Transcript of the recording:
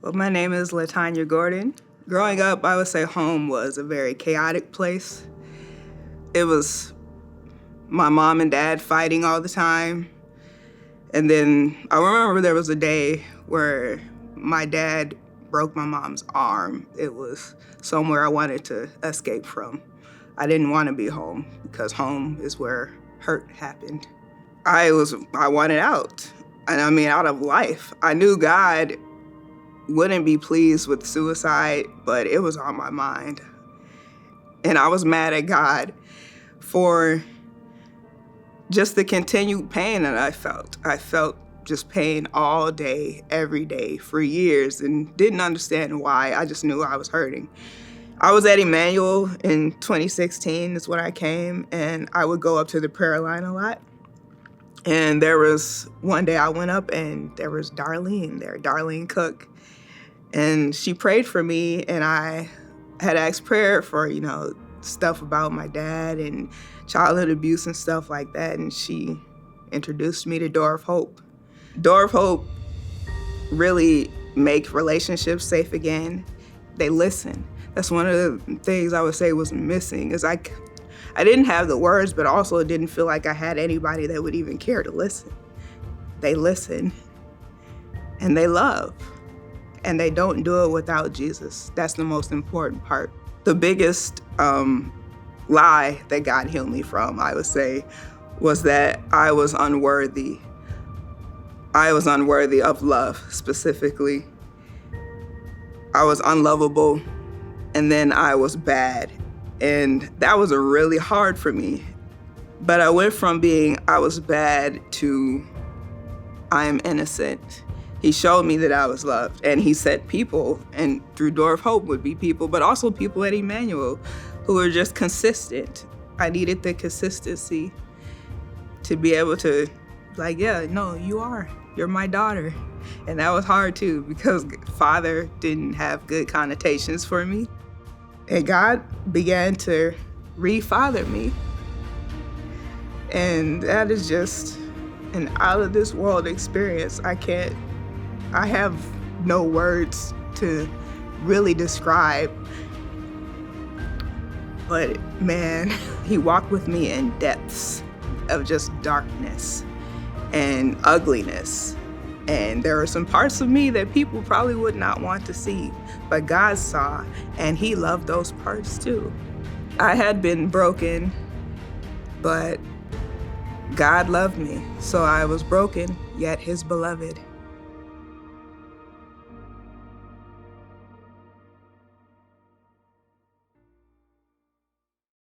Well, my name is Latanyua Gordon. Growing up, I would say home was a very chaotic place. It was my mom and dad fighting all the time. And then I remember there was a day where my dad broke my mom's arm. It was somewhere I wanted to escape from. I didn't want to be home because home is where hurt happened. I wanted out. And I mean, out of life. I knew God wouldn't be pleased with suicide, but it was on my mind. And I was mad at God for just the continued pain that I felt. I felt just pain all day, every day, for years, and didn't understand why. I just knew I was hurting. I was at Emmanuel in 2016 is when I came, and I would go up to the prayer line a lot. And there was one day I went up and there was Darlene there, Darlene Cook. And she prayed for me, and I had asked prayer for, stuff about my dad and childhood abuse and stuff like that. And she introduced me to Door of Hope. Door of Hope really make relationships safe again. They listen. That's one of the things I would say was missing is I didn't have the words, but also it didn't feel like I had anybody that would even care to listen. They listen and they love. And they don't do it without Jesus. That's the most important part. The biggest lie that God healed me from, I would say, was that I was unworthy. I was unworthy of love, specifically. I was unlovable, and then I was bad. And that was really hard for me. But I went from being I was bad to I am innocent. He showed me that I was loved, and he sent people, and through Door of Hope would be people, but also people at Emmanuel who were just consistent. I needed the consistency to be able to, you're my daughter. And that was hard too, because father didn't have good connotations for me. And God began to re-father me. And that is just an out of this world experience. I have no words to really describe, but man, he walked with me in depths of just darkness and ugliness. And there are some parts of me that people probably would not want to see, but God saw, and he loved those parts too. I had been broken, but God loved me, so I was broken, yet his beloved.